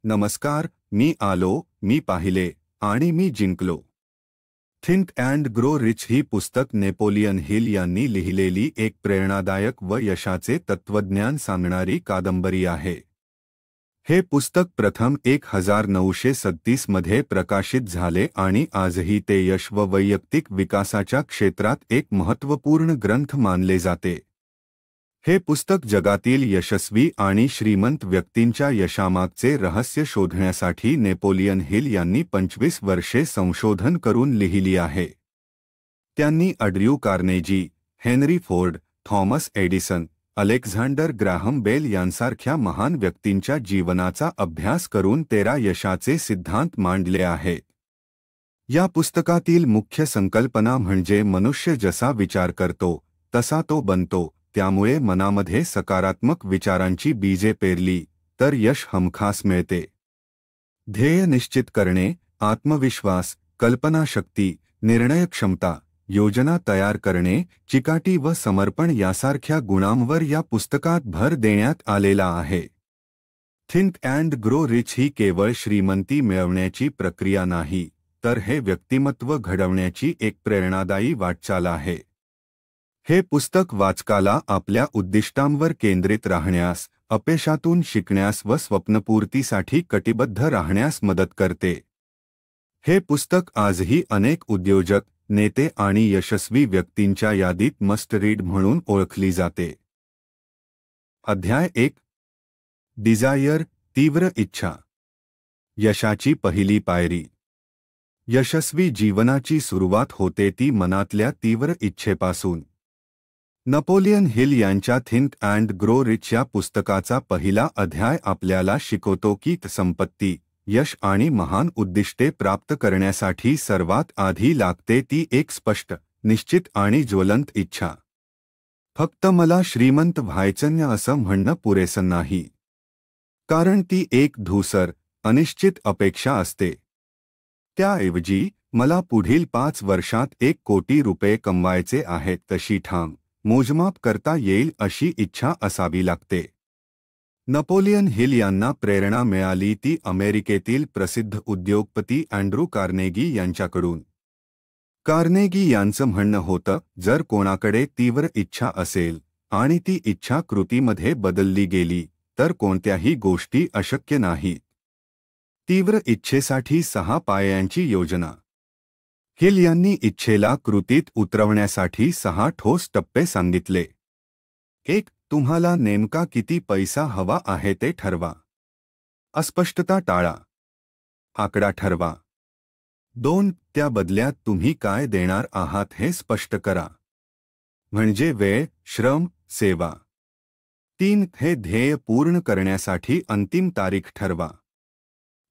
नमस्कार, मी आलो, मी पाहिले आणि मी जिंकलो. थिंक अँड ग्रो रिच ही पुस्तक नेपोलियन हिल यांनी लिहिलेली एक प्रेरणादायक व यशाचे तत्त्वज्ञान सांगणारी कादंबरी आहे. हे पुस्तक प्रथम 1937 मध्ये प्रकाशित झाले आणि आजही ते यश व वैयक्तिक विकासाच्या क्षेत्रात एक महत्त्वपूर्ण ग्रंथ मानले जाते. हे पुस्तक जगातील यशस्वी आणि श्रीमंत व्यक्तींच्या यशामागचे रहस्य शोधण्यासाठी नेपोलियन हिल यांनी 25 वर्षे संशोधन करून लिहिली आहे. त्यांनी Andrew Carnegie, Henry Ford, Thomas Edison, Alexander Graham Bell यांसारख्या महान व्यक्तींच्या जीवनाचा अभ्यास करून 13 यशाचे सिद्धांत मांडले आहेत. या पुस्तकातील मुख्य संकल्पना म्हणजे मनुष्य जसा विचार करतो तसा तो बनतो. त्यामुळे मनामध्ये सकारात्मक विचारांची बीजे पेरली तर यश हमखास मिळते. ध्येय निश्चित करणे, आत्मविश्वास, कल्पनाशक्ती, निर्णयक्षमता, योजना तयार करणे, चिकाटी व समर्पण यासारख्या गुणांवर या पुस्तकात भर देण्यात आलेला आहे. थिंक अँड ग्रो रिच ही केवळ श्रीमंती मिळवण्याची प्रक्रिया नाही, तर हे व्यक्तिमत्व घडवण्याची एक प्रेरणादायी वाटचाल आहे. हे पुस्तक वाचकाला आपल्या उद्दिष्टांवर केंद्रित राहण्यास, अपयशातून शिकण्यास व स्वप्नपूर्तीसाठी कटिबद्ध राहण्यास मदत करते. हे पुस्तक आजही अनेक उद्योजक, नेते आणि यशस्वी व्यक्तींच्या यादीत मस्ट रीड म्हणून ओळखली जाते. अध्याय 1. डिझायर, तीव्र इच्छा. यशाची पहिली पायरी. यशस्वी जीवनाची सुरुवात होते ती मनातल्या तीव्र इच्छेपासून. नेपोलियन हिल यांच्या थिंक अँड ग्रो रिच या पुस्तकाचा पहिला अध्याय आपल्याला शिकवतो की संपत्ती, यश आणि महान उद्दिष्टे प्राप्त करण्यासाठी सर्वात आधी लागते ती एक स्पष्ट, निश्चित आणि ज्वलंत इच्छा. फक्त मला श्रीमंत व्हायचं असं म्हणणं पुरेसं नाही. कारण ती एक धूसर, अनिश्चित अपेक्षा असते. त्याऐवजी मला पुढील 5 वर्षात 1 कोटी रुपये कमवायचे आहेत तशी ठाम, मोजमाप करता येईल अशी इच्छा असावी लागते. नेपोलियन हिल यांना प्रेरणा मिळाली ती अमेरिकेतील प्रसिद्ध उद्योगपती अँड्र्यू कार्नेगी यांच्याकडून. कार्नेगी यांचं म्हणणं होतं, जर कोणाकडे तीव्र इच्छा असेल आणि ती इच्छा कृतीमध्ये बदलली गेली तर कोणत्याही गोष्टी अशक्य नाहीत. तीव्र इच्छेसाठी 6 पायांची योजना. हिल यांनी इच्छेला कृतीत उतरवण्यासाठी 6 ठोस टप्पे सांगितले. 1. तुम्हाला नेमका किती पैसा हवा आहे ते ठरवा. अस्पष्टता टाळा. आकडा ठरवा. 2. त्या बदल्यात तुम्ही काय देणार आहात हे स्पष्ट करा. म्हणजे वेळ, श्रम, सेवा. 3. हे ध्येय पूर्ण करण्यासाठी अंतिम तारीख ठरवा.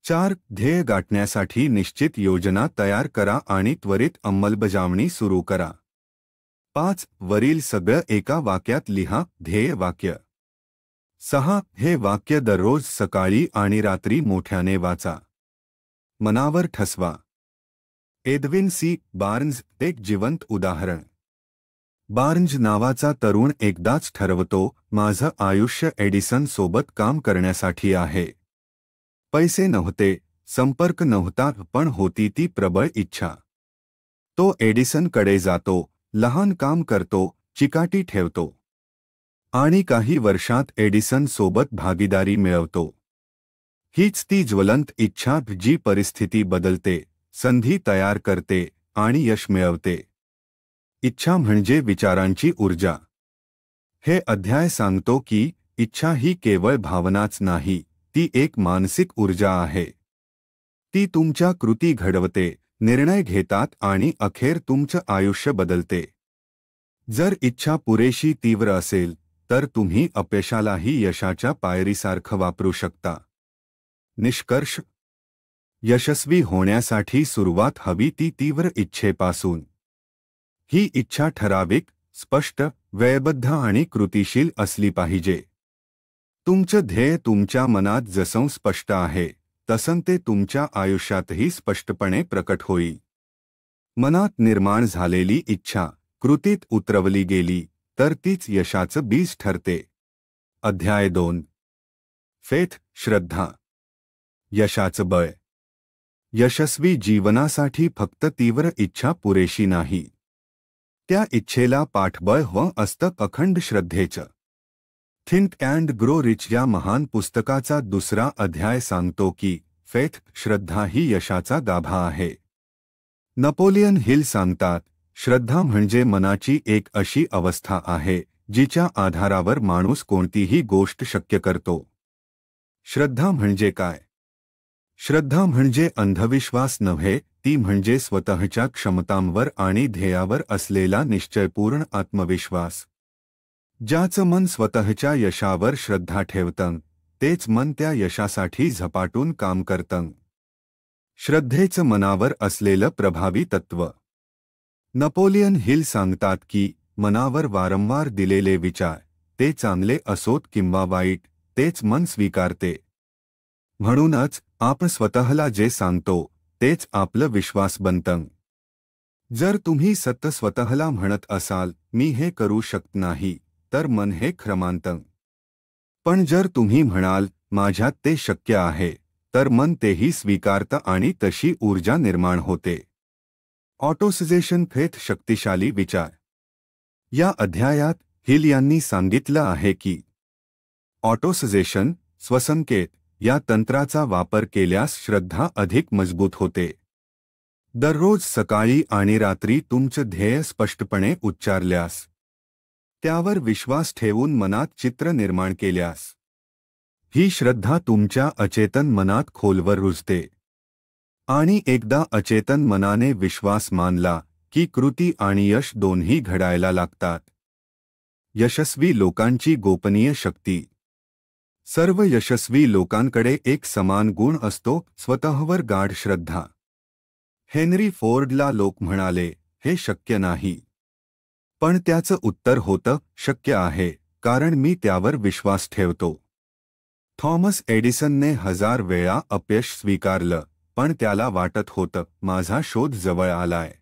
4. ध्येय गाठण्यासाठी निश्चित योजना तयार करा आणि त्वरित अंमलबजावणी सुरू करा. 5. वरील सगळं एका वाक्यात लिहा, ध्येय वाक्य. 6. हे वाक्य दररोज सकाळी आणि रात्री मोठ्याने वाचा. मनावर ठसवा. Edwin C. बार्न्स एक जिवंत उदाहरण. बार्न्स नावाचा तरुण एकदाच ठरवतो, माझं आयुष्य एडिसन सोबत काम करण्यासाठी आहे. पैसे नव्हते, संपर्क नव्हता, पण होती ती प्रबळ इच्छा. तो एडिसनकडे जातो, लहान काम करतो, चिकाटी ठेवतो. आणि काही वर्षात एडिसन सोबत भागीदारी मिळवतो. हीच ती ज्वलंत इच्छा जी परिस्थिती बदलते, संधी तयार करते आणि यश मिळवते. इच्छा म्हणजे विचारांची ऊर्जा. हे अध्याय सांगतो की इच्छा ही केवळ भावनाच नाही, ती एक मानसिक ऊर्जा आहे. ती तुमच्या कृती घडवते, निर्णय घेतात आणि अखेर तुमचं आयुष्य बदलते. जर इच्छा पुरेशी तीव्र असेल तर तुम्ही अपयशालाही यशाच्या पायरीसारखं वापरू शकता. निष्कर्ष. यशस्वी होण्यासाठी सुरुवात हवी ती तीव्र इच्छेपासून. ही इच्छा ठराविक, स्पष्ट, वेळबद्ध आणि कृतिशील असली पाहिजे. तुमचं ध्येय तुमच्या मनात जसं स्पष्ट आहे तसं ते तुमच्या आयुष्यातही स्पष्टपणे प्रकट होईल. मनात निर्माण झालेली इच्छा कृतीत उतरवली गेली तर तीच यशाचं बीज ठरते. अध्याय 2. फेथ, श्रद्धा. यशाचं बळ. यशस्वी जीवनासाठी फक्त तीव्र इच्छा पुरेशी नाही. त्या इच्छेला पाठबळ हवं असतं अखंड श्रद्धेचं. थिंक अँड ग्रो रिच या महान पुस्तकाचा दुसरा अध्याय सांगतो की फेथ, श्रद्धा ही यशाचा गाभा आहे. नपोलियन हिल सांगतात, श्रद्धा म्हणजे मनाची एक अशी अवस्था आहे जिच्या आधारावर माणूस कोणतीही गोष्ट शक्य करतो. श्रद्धा म्हणजे काय? श्रद्धा म्हणजे अंधविश्वास नव्हे, ती म्हणजे स्वतःच्या क्षमतांवर आणि ध्येयावर असलेला निश्चयपूर्ण आत्मविश्वास. ज्याचं मन स्वतःच्या यशावर श्रद्धा ठेवतं, तेच मन त्या यशासाठी झपाटून काम करतं. श्रद्धेचं मनावर असलेलं प्रभावी तत्व. नपोलियन हिल सांगतात की मनावर वारंवार दिलेले विचार, ते चांगले असोत किंवा वाईट, तेच मन स्वीकारते. म्हणूनच आपण स्वतःला जे सांगतो तेच आपलं विश्वास बनतं. जर तुम्ही सतत स्वतःला म्हणत असाल, मी हे करू शकत नाही, तर मन हे खरं मानतं. पण जर तुम्ही म्हणाल, माझ्यात ते शक्य आहे, तर मन तेही स्वीकारतं आणि तशी ऊर्जा निर्माण होते. ऑटोसजेशन फेथ, शक्तिशाली विचार. या अध्यायात हिल यांनी सांगितलं आहे की ऑटोसजेशन, स्वसंकेत या तंत्राचा वापर केल्यास श्रद्धा अधिक मजबूत होते. दररोज सकाळी आणि रात्री तुमचं ध्येय स्पष्टपणे उच्चारल्यास, त्यावर विश्वास ठेवून मनात चित्र निर्माण केल्यास, ही श्रद्धा तुमच्या अचेतन मनात खोलवर रुजते. आणि एकदा अचेतन मनाने विश्वास मानला की कृती आणि यश दोन्ही घडायला लागतात. यशस्वी लोकांची गोपनीय शक्ती. सर्व यशस्वी लोकांकडे एक समान गुण असतो, स्वतःवर गाढ श्रद्धा. हेनरी फोर्डला लोक म्हणाले, हे शक्य नाही. पण त्याचं उत्तर होतं, शक्य आहे, कारण मी त्यावर विश्वास ठेवतो. थॉमस एडिसनने 1000 वेळा अपयश स्वीकारलं, पण त्याला वाटत होतं, माझा शोध जवळ आलाय.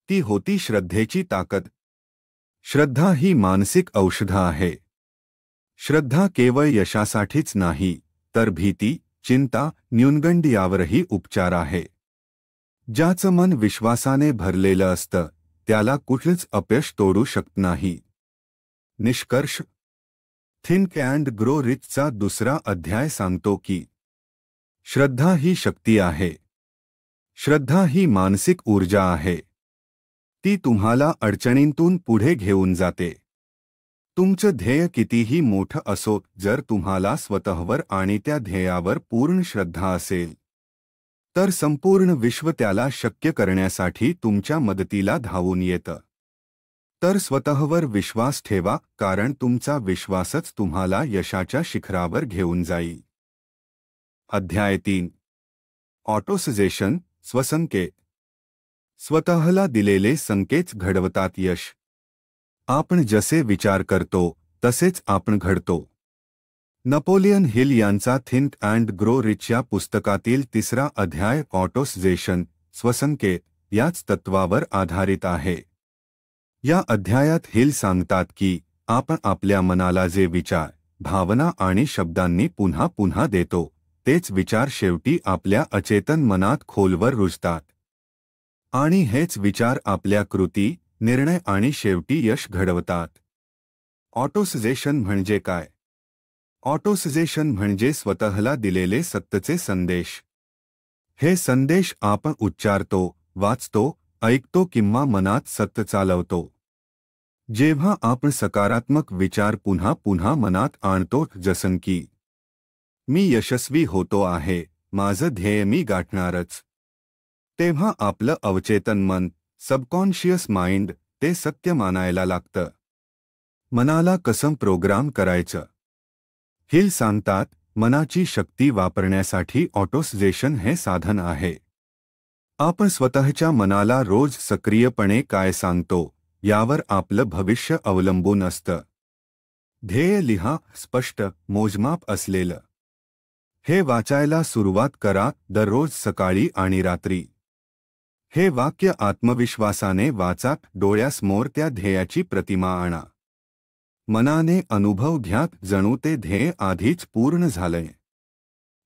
ती होती श्रद्धेची ताकद. श्रद्धा ही मानसिक औषध आहे. श्रद्धा केवळ यशासाठीच नाही, तर भीती, चिंता, न्यूनगंड यावरही उपचार आहे. ज्याचं मन विश्वासाने भरलेलं असतं, त्याला कुठलंच अपयश तोडू शकत नाही. निष्कर्ष. थिंक अँड ग्रो रिचचा दुसरा अध्याय सांगतो की श्रद्धा ही शक्ती आहे. श्रद्धा ही मानसिक ऊर्जा आहे. ती तुम्हाला अडचणींतून पुढे घेऊन जाते. तुमचं ध्येय कितीही मोठं असो, जर तुम्हाला स्वतःवर आणि त्या ध्येयावर पूर्ण श्रद्धा असेल, तर संपूर्ण विश्व त्याला शक्य करण्यासाठी तुमच्या मदतीला धावून येतं. तर स्वतःवर विश्वास ठेवा, कारण तुमचा विश्वासच तुम्हाला यशाच्या शिखरावर घेऊन जाईल. अध्याय 3. ऑटोसजेशन, स्वसंकेत. स्वतःला दिलेले संकेत घडवतात यश. आपण जसे विचार करतो तसेच आपण घडतो. नपोलियन हिल यांचा थिंक अँड ग्रो रिच या पुस्तकातील तिसरा अध्याय ऑटोसजेशन, स्वसंकेत याच तत्वावर आधारित आहे. या अध्यायात हिल सांगतात की आपण आपल्या मनाला जे विचार, भावना आणि शब्दांनी पुन्हा पुन्हा देतो, तेच विचार शेवटी आपल्या अचेतन मनात खोलवर रुजतात. आणि हेच विचार आपल्या कृती, निर्णय आणि शेवटी यश घडवतात. ऑटोसजेशन म्हणजे काय? ऑटोसजेशन म्हणजे स्वतःला दिलेले सत्तेचे संदेश. हे संदेश आपण उच्चारतो, वाचतो, ऐकतो किंवा मनात सतत चालवतो. जेव्हा आपण सकारात्मक विचार पुन्हा पुन्हा मनात आणतो, जसं की मी यशस्वी होतो आहे, माझं ध्येय मी गाठणारच, तेव्हा आपलं अवचेतन मन, सबकॉन्शियस माइंड, ते सत्य मानायला लागतं. मनाला कसं प्रोग्राम करायचं? हिल सांगतात, मनाची शक्ती वापरण्यासाठी ऑटोसजेशन हे साधन आहे. आपण स्वतःच्या मनाला रोज सक्रियपणे काय सांगतो, यावर आपलं भविष्य अवलंबून असतं. ध्येय लिहा, स्पष्ट, मोजमाप असलेलं. हे वाचायला सुरुवात करा, दररोज सकाळी आणि रात्री. हे वाक्य आत्मविश्वासाने वाचा, डोळ्यासमोर त्या ध्येयाची प्रतिमा आणा. मनाने अनुभव घ्या, जणू ते ध्येय आधीच पूर्ण झालंय.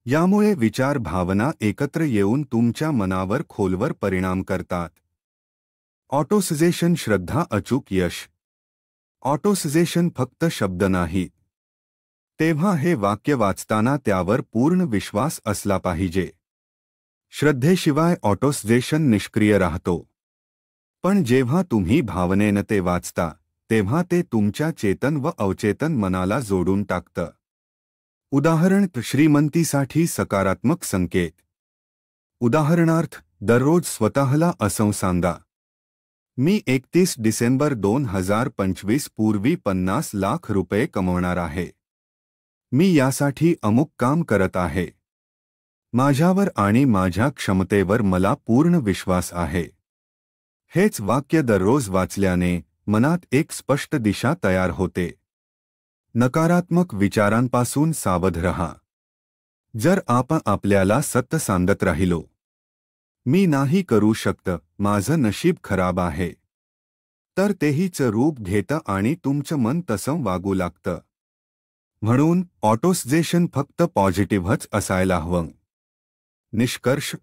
यामुळे विचार भावना एकत्र येऊन तुमच्या मनावर खोलवर परिणाम करतात. ऑटोसजेशन श्रद्धा अचूक यश. ऑटोसजेशन फक्त शब्द नाही. तेव्हा हे वाक्य वाचताना त्यावर पूर्ण विश्वास असला पाहिजे. श्रद्धेशिवाय ऑटोसजेशन निष्क्रिय राहतो. पण जेव्हा तुम्ही भावनेने ते वाचता तेव्हा ते तुमच्या चेतन व अवचेतन मनाला जोडून टाकतं. उदाहरण श्रीमंतीसाठी सकारात्मक संकेत. उदाहरणार्थ दररोज स्वतःला असं सांगा, मी 31 डिसेंबर 2025 पूर्वी 50 लाख रुपये कमवणार आहे. मी यासाठी अमुक काम करत आहे. माझ्यावर आणि माझ्या क्षमतेवर मला पूर्ण विश्वास आहे. हेच वाक्य दररोज वाचल्याने मनात एक स्पष्ट दिशा तयार होते. नकारात्मक विचारांपासून सावध रहा. जर आपण आपल्याला सत्य सांगत राहिलो, मी नाही करू शकत, माझं नशीब खराब आहे, तर तेहीच रूप घेतं आणि तुमचं मन तसं वागू लागतं. म्हणून ऑटोसजेशन फक्त पॉझिटिव्हच असायला हवं. निष्कर्ष.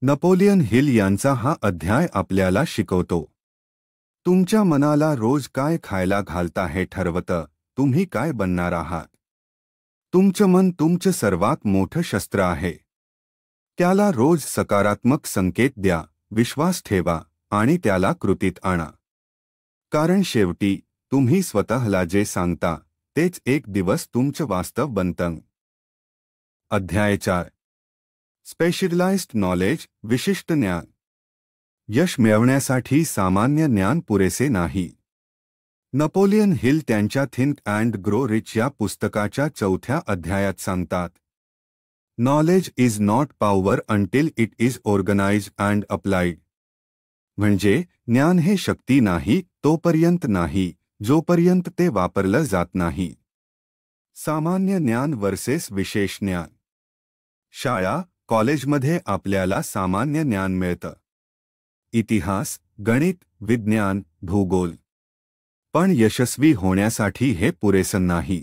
नेपोलियन हिल यांचा हा अध्याय आपल्याला शिकवतो, तुमच्या मनाला रोज काय खायला घालता हे ठरवतं तुम्ही काय बनणार आहात. तुमचं मन तुमचं सर्वात मोठं शस्त्र आहे. त्याला रोज सकारात्मक संकेत द्या, विश्वास ठेवा आणि त्याला कृतीत आणा. कारण शेवटी तुम्ही स्वतःला जे सांगता तेच एक दिवस तुमचं वास्तव बनतं. अध्याय 4. Specialised knowledge. विशिष्ट ज्ञान. यश मिळवण्यासाठी सामान्य ज्ञान पुरेसे नाही. नेपोलियन हिल त्यांच्या थिंक अँड ग्रो रिच या पुस्तकाच्या 4थ्या अध्यायात सांगतात, knowledge is not power until it is organised and applied. म्हणजे ज्ञान हे शक्ती नाही तोपर्यंत नाही जोपर्यंत ते वापरलं जात नाही. सामान्य ज्ञान वर्सेस विशेष ज्ञान. शाळा कॉलेजमध्ये आपल्याला सामान्य ज्ञान मिळतं. इतिहास, गणित, विज्ञान, भूगोल. पण यशस्वी होण्यासाठी हे पुरेसं नाही.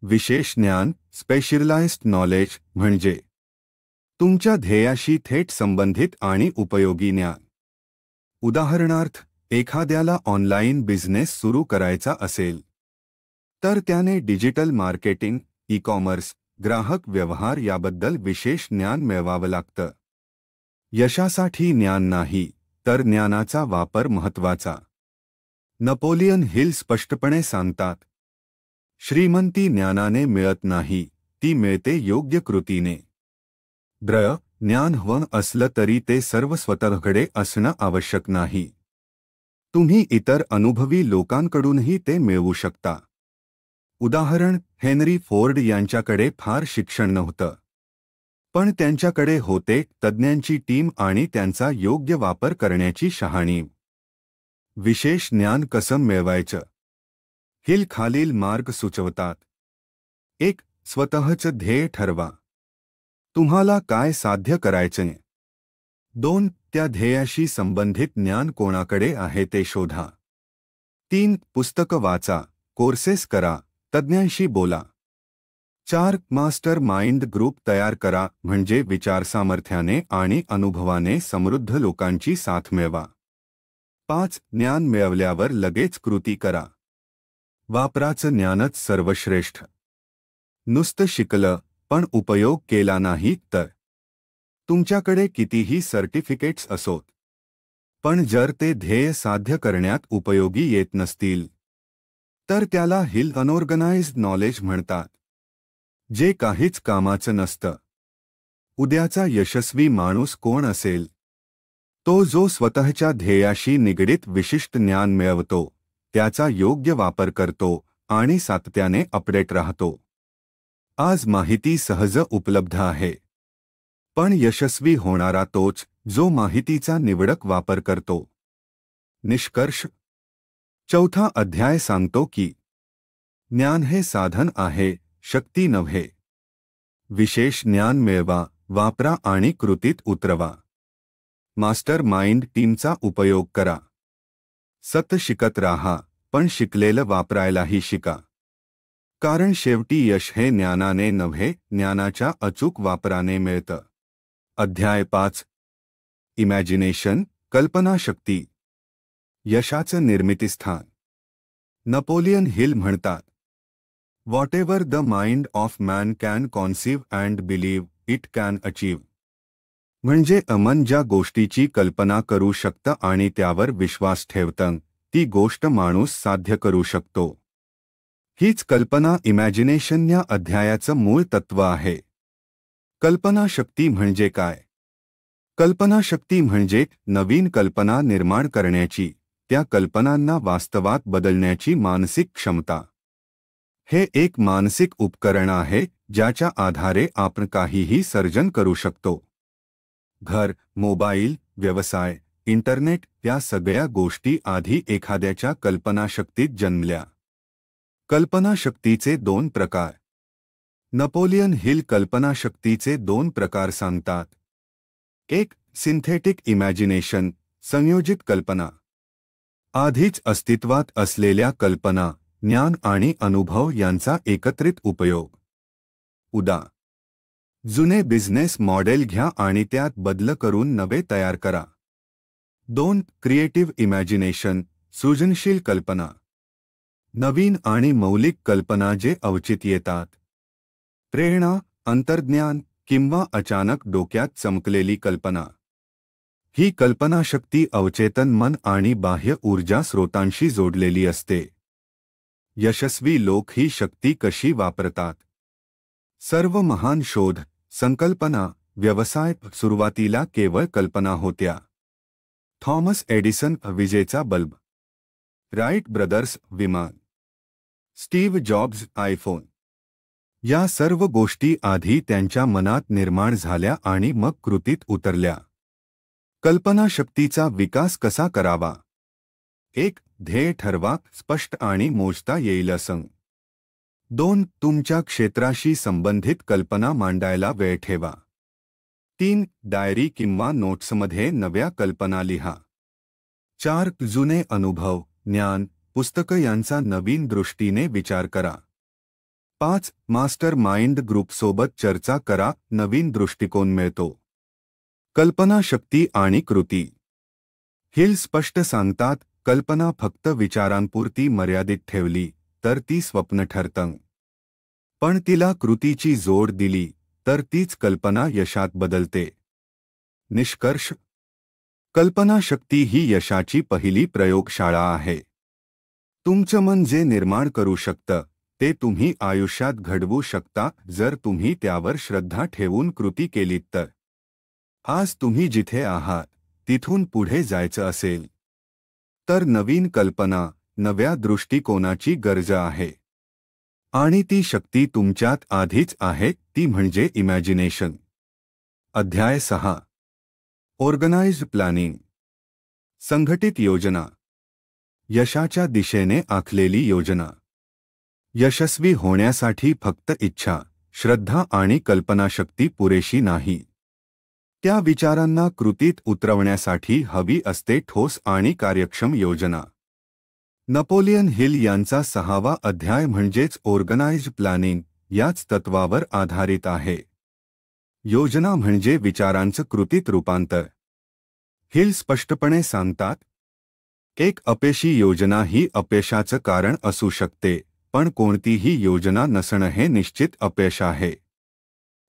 विशेष ज्ञान, स्पेशलाइज्ड नॉलेज म्हणजे तुमच्या ध्येयाशी थेट संबंधित आणि उपयोगी ज्ञान. उदाहरणार्थ एखाद्याला ऑनलाईन बिझनेस सुरू करायचा असेल तर त्याने डिजिटल मार्केटिंग, ई-कॉमर्स, ग्राहक व्यवहार याबद्दल विशेष ज्ञान मिळवावं लागतं. यशासाठी ज्ञान नाही तर ज्ञानाचा वापर महत्त्वाचा. नेपोलियन हिल स्पष्टपणे सांगतात, श्रीमंती ज्ञानाने मिळत नाही, ती मिळते योग्य कृतीने. ज्ञान हवं असलं तरी ते सर्व स्वतःकडे असणं आवश्यक नाही. तुम्ही इतर अनुभवी लोकांकडूनही ते मिळवू शकता. उदाहरण हेनरी फोर्ड यांच्याकडे फार शिक्षण नव्हतं, पण त्यांच्याकडे होते तज्ज्ञांची टीम आणि त्यांचा योग्य वापर करण्याची शहाणीव. विशेष ज्ञान कसं मिळवायचं? हिल खालील मार्ग सुचवतात. 1. स्वतःचं ध्येय ठरवा. तुम्हाला काय साध्य करायचंय? 2. त्या ध्येयाशी संबंधित ज्ञान कोणाकडे आहे ते शोधा. 3. पुस्तकं वाचा, कोर्सेस करा, तज्ज्ञांशी बोला. 4. मास्टर माइंड ग्रुप तयार करा, म्हणजे विचारसामर्थ्याने आणि अनुभवाने समृद्ध लोकांची साथ मिळवा. 5. ज्ञान मिळवल्यावर लगेच कृती करा. वापराचं ज्ञानच सर्वश्रेष्ठ. नुसतं शिकलं पण उपयोग केला नाही तर तुमच्याकडे कितीही सर्टिफिकेट्स असोत, पण जर ते ध्येय साध्य करण्यात उपयोगी येत नसतील तर त्याला हिल अनऑर्गनाइज्ड नॉलेज म्हणतात, जे काहीच कामाचं नसतं. उद्याचा यशस्वी माणूस कोण असेल? तो जो स्वतःच्या ध्येयाशी निगडित विशिष्ट ज्ञान मिळवतो, त्याचा योग्य वापर करतो आणि सातत्याने अपडेट राहतो. आज माहिती सहज उपलब्ध आहे, पण यशस्वी होणारा तोच जो माहितीचा निवडक वापर करतो. निष्कर्ष. 4था अध्याय सांगतो की ज्ञान हे साधन आहे, शक्ती नव्हे. विशेष ज्ञान मिळवा, वापरा आणि कृतीत उतरवा. मास्टर माइंड टीमचा उपयोग करा. सतत शिकत राहा, पण शिकलेलं वापरायलाही शिका. कारण शेवटी यश हे ज्ञानाने नव्हे, ज्ञानाच्या अचूक वापराने मिळतं. अध्याय 5. इमॅजिनेशन, कल्पनाशक्ती. यशाचं निर्मितीस्थान. नेपोलियन हिल म्हणतात, "whatever the mind of man can conceive and believe, it can achieve." म्हणजे मन ज्या गोष्टीची कल्पना करू शकतं आणि त्यावर विश्वास ठेवतं, ती गोष्ट माणूस साध्य करू शकतो. हीच कल्पना इमॅजिनेशन या अध्यायाचं मूळ तत्व आहे. कल्पनाशक्ती म्हणजे काय? कल्पनाशक्ती म्हणजे नवीन कल्पना निर्माण करण्याची, त्या कल्पनांना वास्तवात बदलण्याची मानसिक क्षमता. हे एक मानसिक उपकरण आहे ज्याच्या आधारे आपण काहीही सर्जन करू शकतो. घर, मोबाईल, व्यवसाय, इंटरनेट या सगळ्या गोष्टी आधी एखाद्याच्या कल्पनाशक्तीत जन्मल्या. कल्पनाशक्तीचे 2 प्रकार. नेपोलियन हिल कल्पनाशक्तीचे 2 प्रकार सांगतात. 1. सिंथेटिक इमॅजिनेशन, संयोजित कल्पना. आधीच अस्तित्वात असलेल्या कल्पना, ज्ञान आणि अनुभव यांचा एकत्रित उपयोग. उदा. जुने बिझनेस मॉडेल घ्या आणि त्यात बदल करून नवे तयार करा. 2. क्रिएटिव्ह इमॅजिनेशन, सृजनशील कल्पना. नवीन आणि मौलिक कल्पना जे अवचित येतात. प्रेरणा, अंतर्ज्ञान किंवा अचानक डोक्यात चमकलेली कल्पना. ही कल्पनाशक्ती अवचेतन मन आणि बाह्य ऊर्जा स्रोतांशी जोडलेली असते. यशस्वी लोक ही शक्ती कशी वापरतात? सर्व महान शोध, संकल्पना, व्यवसाय सुरुवातीला केवळ कल्पना होत्या. थॉमस एडिसन विजेचा बल्ब, राईट ब्रदर्स विमान, स्टीव्ह जॉब्स आयफोन. या सर्व गोष्टी आधी त्यांच्या मनात निर्माण झाल्या आणि मग कृतीत उतरल्या. कल्पनाशक्तीचा विकास कसा करावा? 1. ध्येय ठरवा, स्पष्ट आणि मोजता येईल असं. 2. तुमच्या क्षेत्राशी संबंधित कल्पना मांडायला वेळ ठेवा. 3. डायरी किंवा नोट्समध्ये नव्या कल्पना लिहा. 4. जुने अनुभव, ज्ञान, पुस्तकं यांचा नवीन दृष्टीने विचार करा. 5. मास्टर माइंड ग्रुपसोबत चर्चा करा, नवीन दृष्टिकोन मिळतो. कल्पनाशक्ती आणि कृती. हिल स्पष्ट सांगतात, कल्पना फक्त विचारांपुरती मर्यादित ठेवली तर ती स्वप्न ठरतं. पण तिला कृतीची जोड दिली तर तीच कल्पना यशात बदलते. निष्कर्ष. कल्पनाशक्ती ही यशाची पहिली प्रयोगशाळा आहे. तुमचं मन जे निर्माण करू शकतं ते तुम्ही आयुष्यात घडवू शकता जर तुम्ही त्यावर श्रद्धा ठेवून कृती केलीत तर. आज तुम्ही जिथे आहात तिथून पुढे जायचं असेल तर नवीन कल्पना, नव्या दृष्टिकोनाची गरज आहे. आणि ती शक्ती तुमच्यात आधीच आहे, ती म्हणजे इमॅजिनेशन. अध्याय 6. ऑर्गनाइज्ड प्लॅनिंग, संघटित योजना. यशाच्या दिशेने आखलेली योजना. यशस्वी होण्यासाठी फक्त इच्छा, श्रद्धा आणि कल्पनाशक्ती पुरेशी नाही. त्या विचारांना कृतीत उतरवण्यासाठी हवी असते ठोस आणि कार्यक्षम योजना. नेपोलियन हिल यांचा 6वा अध्याय म्हणजेच ऑर्गनाइज्ड प्लॅनिंग याच तत्वावर आधारित आहे. योजना म्हणजे विचारांचं कृतीत रूपांतर. हिल स्पष्टपणे सांगतात, एक अपयशी योजना ही अपयशाचं कारण असू शकते, पण कोणतीही योजना नसणं हे निश्चित अपयश आहे.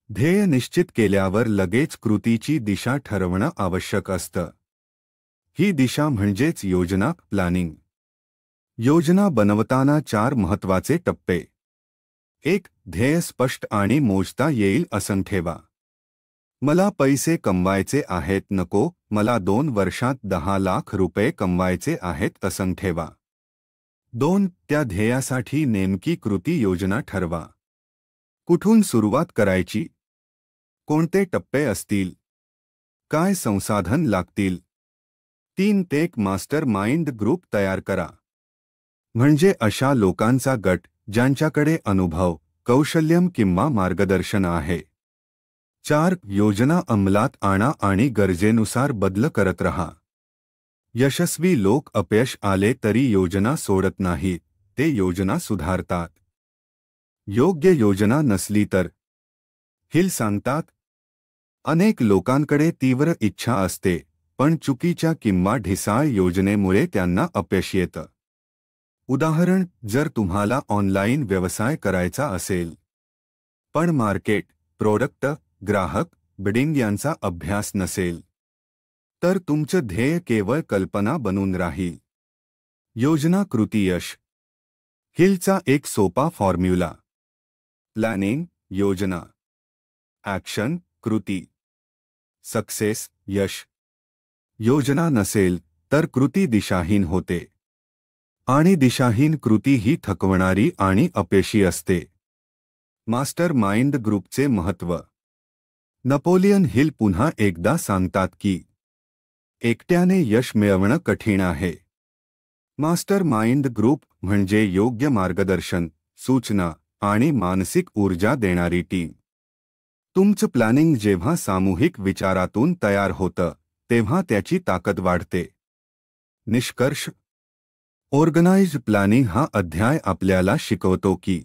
ध्येय निश्चित केल्यावर लगेच कृतीची दिशा ठरवणं आवश्यक असतं. ही दिशा म्हणजेच योजना, प्लॅनिंग. योजना बनवताना 4 महत्त्वाचे टप्पे. 1. ध्येय स्पष्ट आणि मोजता येईल असं ठेवा. मला पैसे कमवायचे आहेत नको, मला 2 वर्षात 10 लाख रुपये कमवायचे आहेत असं ठेवा. 2. त्या ध्येयासाठी नेमकी कृती योजना ठरवा. कुठून सुरुवात करायची? कोणते टप्पे असतील? काय संसाधन लागतील? 3. एक मास्टर माइंड ग्रुप तयार करा. म्हणजे अशा लोकांचा गट ज्यांच्याकडे अनुभव, कौशल्यम किंवा मार्गदर्शन आहे. 4. योजना अंमलात आणा आणि गरजेनुसार बदल करत रहा. यशस्वी लोक अपयश आले तरी योजना सोडत नाहीत, ते योजना सुधारतात. योग्य योजना नसली तर. हिल सांगतात, अनेक लोकांकडे तीव्र इच्छा असते, पण चुकीच्या किंवा ढिसाळ योजनेमुळे त्यांना अपयश येतं. उदाहरण, जर तुम्हाला ऑनलाईन व्यवसाय करायचा असेल, पण मार्केट, प्रोडक्ट, ग्राहक, बिडिंग यांचा अभ्यास नसेल, तर तुमचं ध्येय केवळ कल्पना बनून राहील. योजना कृती यश. हिलचा एक सोपा फॉर्म्युला. प्लॅनिंग योजना, ॲक्शन कृती, सक्सेस यश. योजना नसेल तर कृती दिशाहीन होते, आणि दिशाहीन कृती ही थकवणारी आणि अपयशी असते. मास्टर माइंड ग्रुपचे महत्त्व. नेपोलियन हिल पुन्हा एकदा सांगतात की एकट्याने यश मिळवणं कठीण आहे. मास्टर माइंड ग्रुप म्हणजे योग्य मार्गदर्शन, सूचना आणि मानसिक ऊर्जा देणारी टीम. तुमचं प्लॅनिंग जेव्हा सामूहिक विचारातून तयार होतं, तेव्हा त्याची ताकद वाढते. निष्कर्ष. ऑर्गनाइज्ड प्लॅनिंग हा अध्याय आपल्याला शिकवतो की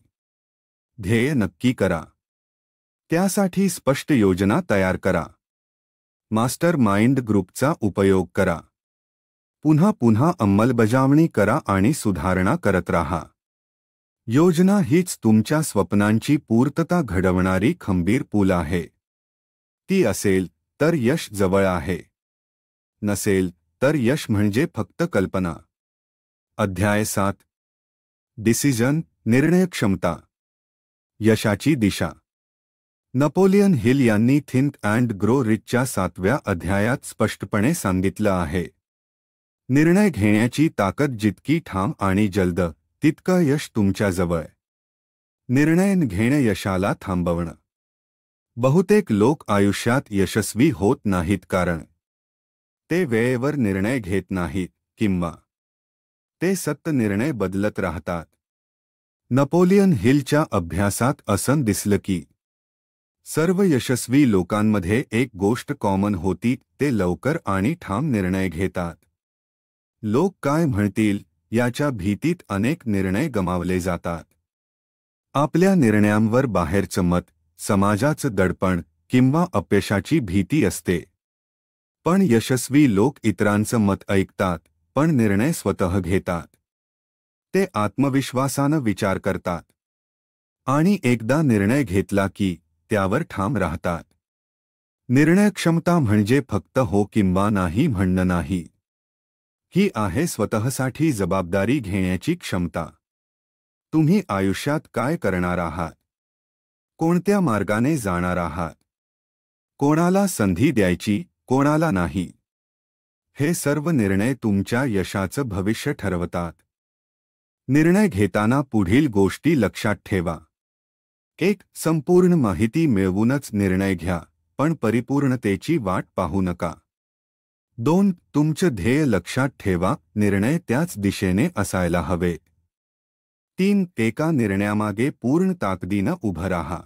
ध्येय नक्की करा, त्यासाठी स्पष्ट योजना तयार करा, मास्टर माइंड ग्रुपचा उपयोग करा, पुन्हा पुन्हा अंमलबजावणी करा आणि सुधारणा करत राहा. योजना हीच तुमच्या स्वप्नांची पूर्तता घडवणारी खंबीर पूल आहे. ती असेल तर यश जवळ आहे, नसेल तर यश म्हणजे फक्त कल्पना. अध्याय 7. डिसिजन निर्णयक्षमता. यशाची दिशा. नेपोलियन हिल यांनी थिंक अँड ग्रो रिचच्या 7व्या अध्यायात स्पष्टपणे सांगितलं आहे, निर्णय घेण्याची ताकद जितकी ठाम आणि जलद, तितकं यश तुमच्याजवळ. निर्णय घेणं यशाला थांबवणं. बहुतेक लोक आयुष्यात यशस्वी होत नाहीत कारण ते वेळेवर निर्णय घेत नाहीत किंवा ते सतत निर्णय बदलत राहतात. नेपोलियन हिलच्या अभ्यासात असं दिसलं की सर्व यशस्वी लोकांमध्ये एक गोष्ट कॉमन होती, ते लवकर आणि ठाम निर्णय घेतात. लोक काय म्हणतील याच्या भीतीत अनेक निर्णय गमावले जातात. आपल्या निर्णयांवर बाहेरचं मत, समाजाचं दडपण किंवा अपयशाची भीती असते. पण यशस्वी लोक इतरांचं मत ऐकतात, पण निर्णय स्वतः घेतात. ते आत्मविश्वासानं विचार करतात आणि एकदा निर्णय घेतला की त्यावर ठाम राहतात. निर्णयक्षमता म्हणजे फक्त हो किंवा नाही म्हणणं नाही. ही आहे स्वतःसाठी जबाबदारी घेण्याची क्षमता. तुम्ही आयुष्यात काय करणार आहात, कोणत्या मार्गाने जाणार आहात, कोणाला संधी द्यायची, कोणाला नाही, हे सर्व निर्णय तुमच्या यशाचं भविष्य ठरवतात. निर्णय घेताना पुढील गोष्टी लक्षात ठेवा. 1. संपूर्ण माहिती मिळवूनच निर्णय घ्या, पण परिपूर्णतेची वाट पाहू नका. 2. तुमचं ध्येय लक्षात ठेवा, निर्णय त्याच दिशेने असायला हवे. 3. एका निर्णयामागे पूर्ण ताकदीनं उभं राहा.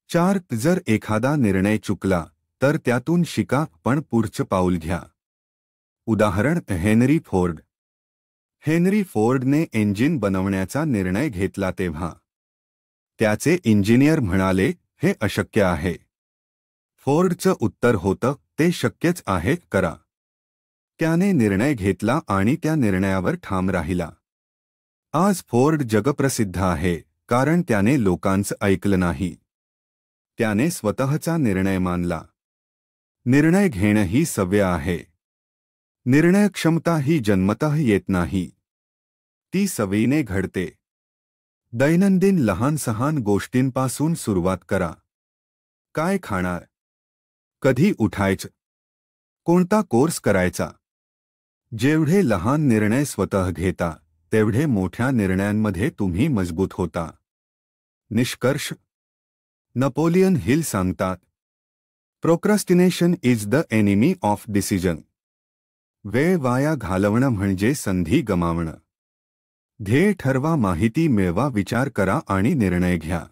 4. जर एखादा निर्णय चुकला तर त्यातून शिका, पण पुढचं पाऊल घ्या. उदाहरण, हेनरी फोर्ड. हेनरी फोर्डने इंजिन बनवण्याचा निर्णय घेतला तेव्हा त्याचे इंजिनियर म्हणाले, हे अशक्य आहे. फोर्डचं उत्तर होतं, ते शक्यच आहे, करा. त्याने निर्णय घेतला आणि त्या निर्णयावर ठाम राहिला. आज फोर्ड जगप्रसिद्ध आहे कारण त्याने लोकांचं ऐकलं नाही. त्याने स्वतःचा निर्णय मानला. निर्णय घेणं ही सवय आहे. निर्णयक्षमता ही जन्मतः येत नाही, ती सवयीने घडते. दैनंदिन लहान-सहान गोष्टींपासून सुरुवात करा. काय खाणार, कधी उठायचं, कोणता कोर्स करायचा. जेवढे लहान निर्णय स्वतः घेता, तेवढे मोठ्या निर्णयांमध्ये तुम्ही मजबूत होता. निष्कर्ष. नेपोलियन हिल सांगतात, procrastination is the enemy of decision. वेळ वाया घालवणं म्हणजे संधी गमावणं. ध्येय ठरवा, माहिती मिळवा, विचार करा आणि निर्णय घ्या.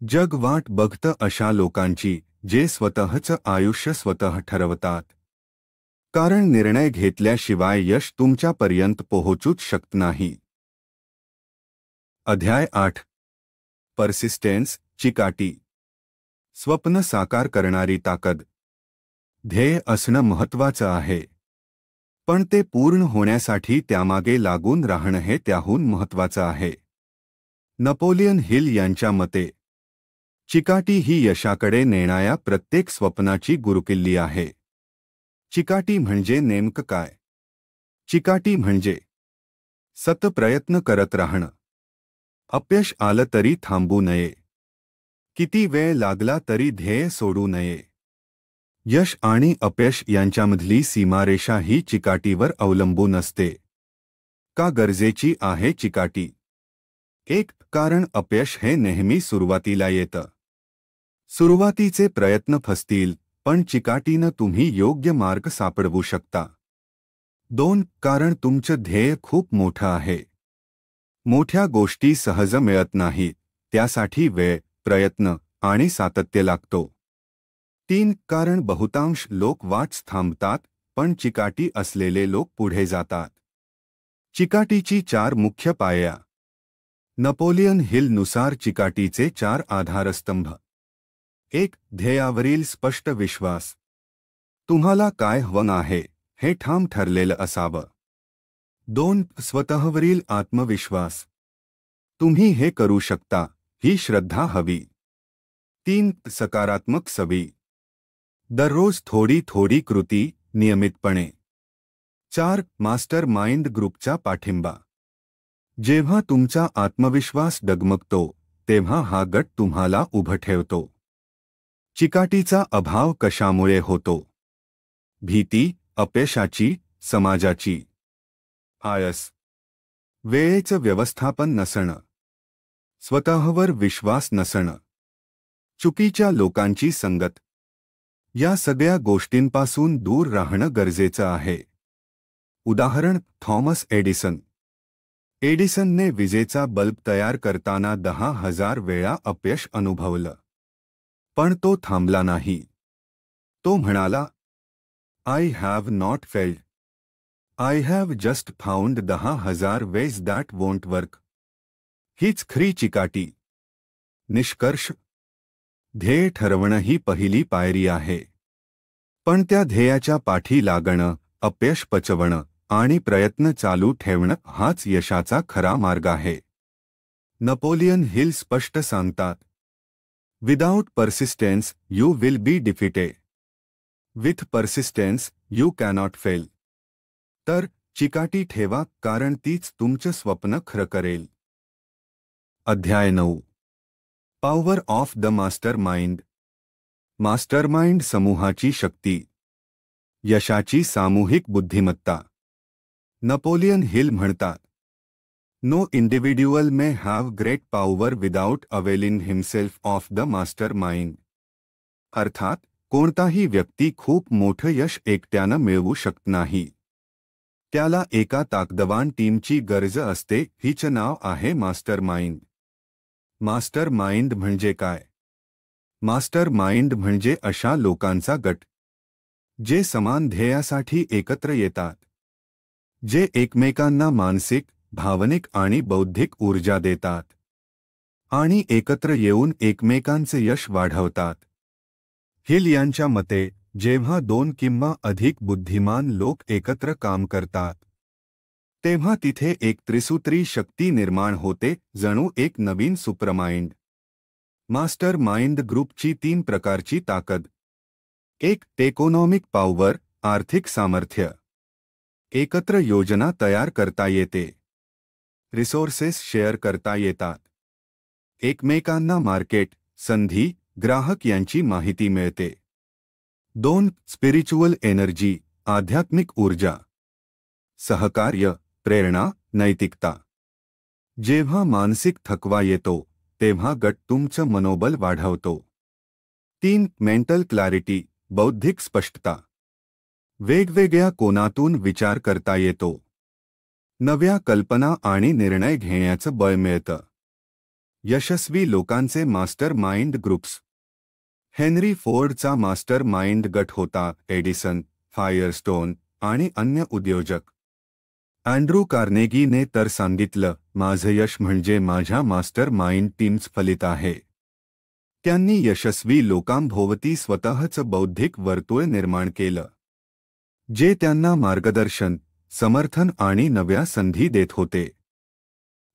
जग वाट बघतं अशा लोकांची, जे स्वतःचं आयुष्य स्वतः ठरवतात. कारण निर्णय घेतल्याशिवाय यश तुमच्यापर्यंत पोहोचूच शकत नाही. अध्याय 8. पर्सिस्टेन्स, चिकाटी. स्वप्न साकार करणारी ताकद. ध्येय असणं महत्त्वाचं आहे, पण ते पूर्ण होण्यासाठी त्यामागे लागून राहणं हे त्याहून महत्त्वाचं आहे. नपोलियन हिल यांच्या मते चिकाटी ही यशाकडे नेणाऱ्या प्रत्येक स्वप्नाची गुरुकिल्ली आहे. चिकाटी म्हणजे नेमकं काय? चिकाटी म्हणजे सतत प्रयत्न करत राहणं. अपयश आलं तरी थांबू नये. किती वेळ लागला तरी ध्येय सोडू नये. यश आणि अपयश यांच्यामधली सीमारेषा ही चिकाटीवर अवलंबून असते. का गरजेची आहे चिकाटी? 1. कारण अपयश हे नेहमी सुरुवातीला येतं. सुरुवातीचे प्रयत्न फसतील, पण चिकाटीनं तुम्ही योग्य मार्ग सापडवू शकता. 2. कारण तुमचं ध्येय खूप मोठं आहे. मोठ्या गोष्टी सहज मिळत नाहीत, त्यासाठी वेळ, प्रयत्न आणि सातत्य लागतो. 3. कारण बहुतांश लोक वाट थांबतात, पण चिकाटी असलेले लोक पुढे जातात. चिकाटीची 4 मुख्य पायऱ्या. नपोलियन हिल नुसार चिकाटीचे 4 आधारस्तंभ. 1. ध्येयावरील स्पष्ट विश्वास. तुम्हाला काय हवं आहे हे ठाम ठरलेलं असावं. 2. स्वतःवरील आत्मविश्वास. तुम्ही हे करू शकता ही श्रद्धा हवी. 3. सकारात्मक सवयी. दररोज थोडी थोडी कृती, नियमितपणे. 4. मास्टर माइंड ग्रुपचा पाठिंबा. जेव्हा तुमचा आत्मविश्वास डगमगतो, तेव्हा हा गट तुम्हाला उभं ठेवतो. चिकाटीचा अभाव कशामुळे होतो? भीती, अपयशाची, समाजाची. आळस. वेळेचं व्यवस्थापन नसणं. स्वतःवर विश्वास नसणं. चुकीच्या लोकांची संगत. या सगळ्या गोष्टींपासून दूर राहणं गरजेचं आहे. उदाहरण थॉमस एडिसन. एडिसनने विजेचा बल्ब तयार करताना 10,000 वेळा अपयश अनुभवलं. पण तो थांबला नाही. तो म्हणाला, I have not failed. I have just found 10,000 ways that won't work. हीच खरी चिकाटी. निष्कर्ष. ध्येय ठरवणं ही पहिली पायरी आहे. पण त्या ध्येयाच्या पाठी लागणं, अपयश पचवणं आणि प्रयत्न चालू ठेवणं हाच यशाचा खरा मार्ग आहे. नपोलियन हिल स्पष्ट सांगतात, without persistence you will be defeated. With persistence you cannot fail. तर चिकाटी ठेवा, कारण तीच तुमचं स्वप्न खरं करेल. अध्याय 9. Power of the master mind. Mastermind समूहाची शक्ती. यशाची सामूहिक बुद्धिमत्ता. नपोलियन हिल म्हणतात, no individual may have great power without availing himself of the master mind. अर्थात कोणताही व्यक्ती खूप मोठं यश एकट्यानं मिळवू शकत नाही. त्याला एका ताकदवान टीमची गरज असते. हिचं नाव आहे मास्टर माइंड. मास्टर माइंड म्हणजे काय? मास्टर माइंड म्हणजे अशा लोकांचा गट जे समान ध्येयासाठी एकत्र येतात, जे एकमेकांना मानसिक, भावनिक आणि बौद्धिक ऊर्जा देतात आणि एकत्र येऊन एकमेकांचे यश वाढवतात. हिल यांच्या मते जेव्हा 2 किंवा अधिक बुद्धिमान लोक एकत्र काम करतात, तेव्हा तिथे एक त्रिसूत्री शक्ती निर्माण होते, जणू एक नवीन सुपरमाइंड. मास्टर माइंड ग्रुपची 3 प्रकारची ताकद. 1. इकॉनॉमिक पॉवर, आर्थिक सामर्थ्य. एकत्र योजना तयार करता येते. रिसोर्सेस शेअर करता येतात. एकमेकांना मार्केट, संधी, ग्राहक यांची माहिती मिळते. 2. स्पिरिच्युअल एनर्जी, आध्यात्मिक ऊर्जा. सहकार्य, प्रेरणा, नैतिकता. जेव्हा मानसिक थकवा येतो, तेव्हा गट तुमचं मनोबल वाढवतो. 3. मेंटल क्लॅरिटी, बौद्धिक स्पष्टता. वेगवेगळ्या कोनातून विचार करता येतो. नव्या कल्पना आणि निर्णय घेण्याचं बळ मिळतं. यशस्वी लोकांचे मास्टर माइंड ग्रुप्स. हेनरी फोर्डचा मास्टर माइंड गट होता. एडिसन, फायरस्टोन आणि अन्य उद्योजक. अँड्रू कार्नेगीने तर सांगितलं, माझं यश म्हणजे माझ्या मास्टर माइंड टीम्स फलित आहे. त्यांनी यशस्वी लोकांभोवती स्वतःचं बौद्धिक वर्तुळ निर्माण केलं, जे त्यांना मार्गदर्शन, समर्थन आणि नव्या संधी देत होते.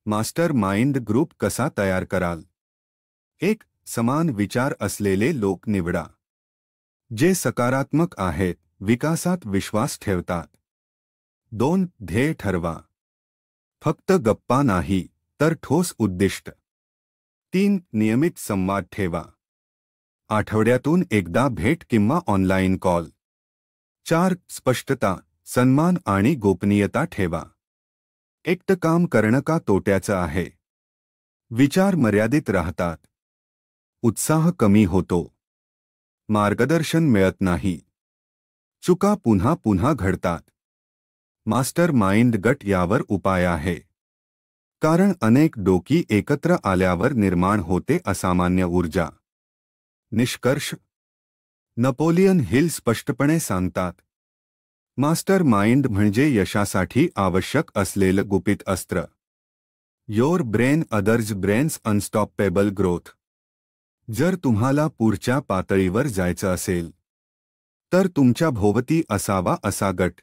मास्टर माइंड ग्रुप कसा तयार कराल? 1. समान विचार असलेले लोक निवडा, जे सकारात्मक आहेत, विकासात विश्वास ठेवतात. 2. ध्येय ठरवा, फक्त गप्पा नाही तर ठोस उद्दिष्ट. 3. नियमित संवाद ठेवा, आठवड्यातून एकदा भेट किंवा ऑनलाईन कॉल. 4. स्पष्टता, सन्मान आणि गोपनीयता ठेवा. एकटं काम करणं का तोट्याचं आहे? विचार मर्यादित राहतात, उत्साह कमी होतो, मार्गदर्शन मिळत नाही, चुका पुन्हा पुन्हा घडतात. मास्टर माइंड गट यावर उपाय आहे, कारण अनेक डोकी एकत्र आल्यावर निर्माण होते असामान्य ऊर्जा. निष्कर्ष. नेपोलियन हिल स्पष्टपणे सांगतात, मास्टर माइंड म्हणजे यशासाठी आवश्यक असलेलं गुपित अस्त्र. Your brain others brains unstoppable growth. जर तुम्हाला पुढच्या पातळीवर जायचं असेल तर तुमच्या भोवती असावा असा गट,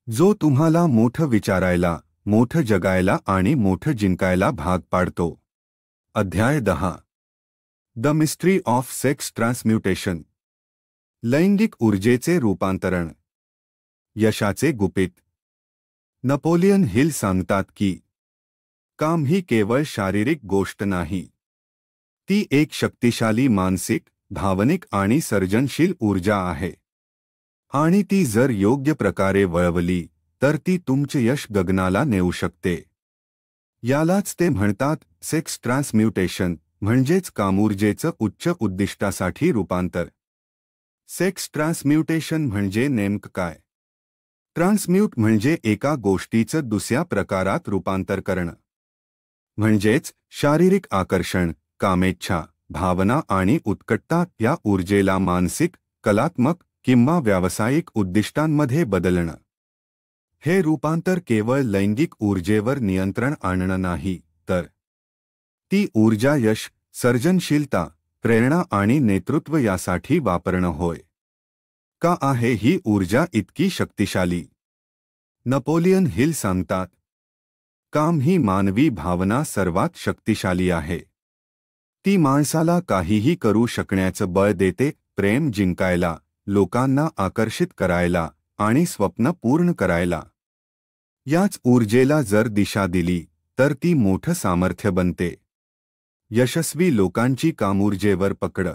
जो तुम्हाला मोठं विचारायला, मोठं जगायला आणि मोठं जिंकायला भाग पाडतो. अध्याय 10. The mystery of sex transmutation. लैंगिक ऊर्जेचे रूपांतरण. यशाचे गुपित. नेपोलियन हिल सांगतात की काम ही केवळ शारीरिक गोष्ट नाही, ती एक शक्तिशाली मानसिक, भावनिक आणि सर्जनशील ऊर्जा आहे. आणि ती जर योग्य प्रकारे वळवली तर ती तुमचे यश गगनाला नेऊ शकते. यालाच ते म्हणतात सेक्स ट्रान्सम्युटेशन, म्हणजेच कामूर्जेचं उच्च उद्दिष्टासाठी रूपांतर. सेक्स ट्रान्सम्युटेशन म्हणजे नेमकं काय? ट्रान्सम्यूट म्हणजे एका गोष्टीचं दुसऱ्या प्रकारात रूपांतर करणं. म्हणजेच शारीरिक आकर्षण, कामेच्छा, भावना आणि उत्कटता या ऊर्जेला मानसिक, कलात्मक किंवा व्यावसायिक उद्दिष्टांमध्ये बदलणं. हे रूपांतर केवळ लैंगिक ऊर्जेवर नियंत्रण आणणं नाही, तर ती ऊर्जा यश, सर्जनशीलता, प्रेरणा आणि नेतृत्व यासाठी वापरणं होय. का आहे ही ऊर्जा इतकी शक्तिशाली? नेपोलियन हिल सांगतात, काम ही मानवी भावना सर्वात शक्तिशाली आहे. ती माणसाला काहीही करू शकण्याचं बळ देते, प्रेम जिंकायला, लोकांना आकर्षित करायला आणि स्वप्न पूर्ण करायला. याच ऊर्जेला जर दिशा दिली तर ती मोठं सामर्थ्य बनते. यशस्वी लोकांची कामूर्जेवर पकड.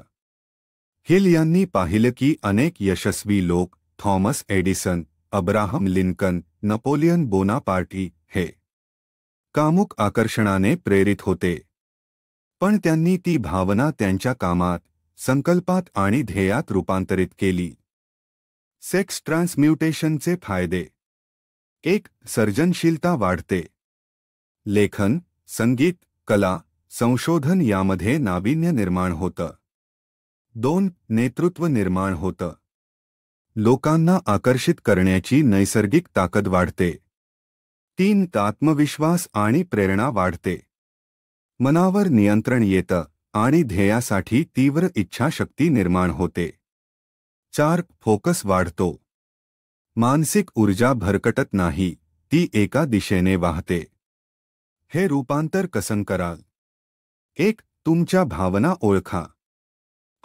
हिल यांनी पाहिलं की अनेक यशस्वी लोक, Thomas Edison, Abraham Lincoln, Napoleon Bonaparte, हे कामुक आकर्षणाने प्रेरित होते. पण त्यांनी ती भावना त्यांच्या कामात, संकल्पात आणि ध्येयात रूपांतरित केली. सेक्स ट्रान्सम्युटेशनचे फायदे. 1. सर्जनशीलता वाढते. लेखन, संगीत, कला, संशोधन यामध्ये नाविन्य निर्माण होतं. 2. नेतृत्व निर्माण होतं. लोकांना आकर्षित करण्याची नैसर्गिक ताकद वाढते. 3. आत्मविश्वास आणि प्रेरणा वाढते. मनावर नियंत्रण येतं आणि ध्येयासाठी तीव्र इच्छाशक्ती निर्माण होते. 4. फोकस वाढतो. मानसिक ऊर्जा भरकटत नाही, ती एका दिशेने वाहते. हे रूपांतर कसं कराल? 1. तुमच्या भावना ओळखा.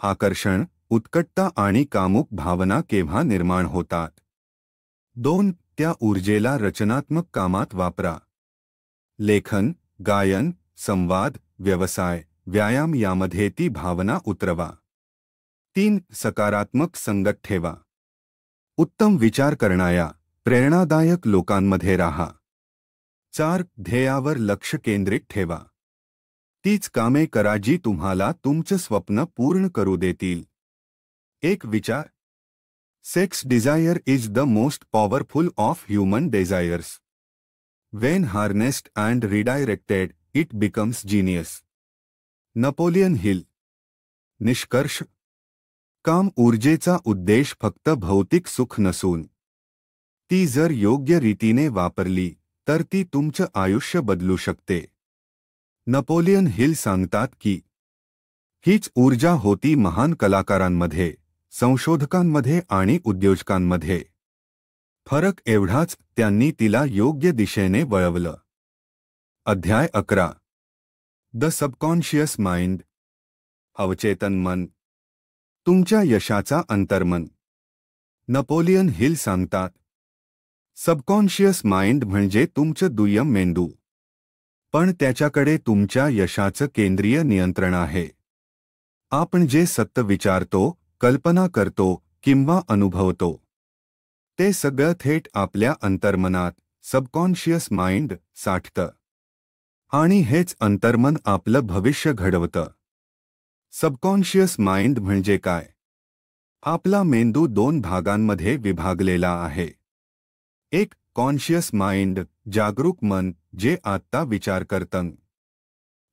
आकर्षण, उत्कटता आणि कामुक भावना केव्हा निर्माण होतात? 2. त्या ऊर्जेला रचनात्मक कामात वापरा. लेखन, गायन, संवाद, व्यवसाय, व्यायाम यामध्ये ती भावना उतरवा. 3. सकारात्मक संगत ठेवा. उत्तम विचार करणाऱ्या, प्रेरणादायक लोकांमध्ये राहा. 4. ध्येयावर लक्ष केंद्रित ठेवा. तीच कामे करा जी तुम्हाला तुमचं स्वप्न पूर्ण करू देतील. एक विचार. Sex desire is the most powerful of human desires. When harnessed and redirected, it becomes genius. Napoleon Hill. निष्कर्ष. काम ऊर्जेचा उद्देश फक्त भौतिक सुख नसून ती जर योग्य रीतीने वापरली तर ती तुमचं आयुष्य बदलू शकते. नेपोलियन हिल सांगतात की हीच ऊर्जा होती महान कलाकारांमध्ये, संशोधकांमध्ये आणि उद्योजकांमध्ये. फरक एवढाच, त्यांनी तिला योग्य दिशेने वळवलं. अध्याय 11. The subconscious mind. अवचेतन मन. तुमच्या यशाचा अंतर्मन. नेपोलियन हिल सांगतात, सबकॉन्शियस माइंड म्हणजे तुमचं दुय्यम मेंदू. पण त्याच्याकडे तुमच्या यशाचं केंद्रीय नियंत्रण आहे. आपण जे सत्य विचारतो, कल्पना करतो किंवा अनुभवतो, ते सगळं थेट आपल्या अंतर्मनात, सबकॉन्शियस माइंड, साठतं. आणि हेच अंतर्मन आपलं भविष्य घडवतं. सबकॉन्शियस माइंड म्हणजे काय? आपला मेंदू 2 भागांमध्ये विभागलेला आहे. एक कॉन्शियस माइंड, जागरूक मन, जे आत्ता विचार करतं.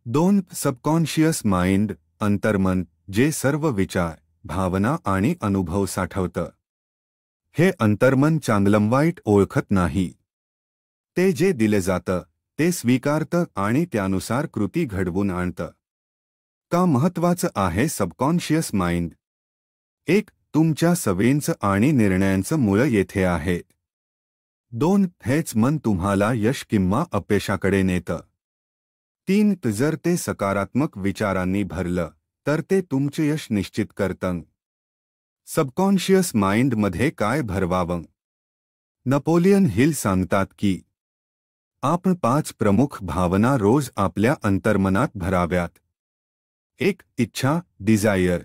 2 सबकॉन्शियस माइंड, अंतर्मन, जे सर्व विचार, भावना आणि अनुभव साठवतं. हे अंतर्मन चांगलं वाईट ओळखत नाही. ते जे दिले जातं ते स्वीकारतं आणि त्यानुसार कृती घडवून आणतं. का महत्त्वाचं आहे सबकॉन्शियस माइंड? 1. तुमच्या सवयींचं आणि निर्णयांचं मूळ येथे आहे. 2. हेच मन तुम्हाला यश किंवा अपयशाकडे नेतं. 3. जर ते सकारात्मक विचारांनी भरलं तर ते तुमचे यश निश्चित करतं. सबकॉन्शियस माइंडमध्ये काय भरवावं? नेपोलियन हिल सांगतात की आपण 5 प्रमुख भावना रोज आपल्या अंतर्मनात भराव्यात. 1. इच्छा, डिझायर.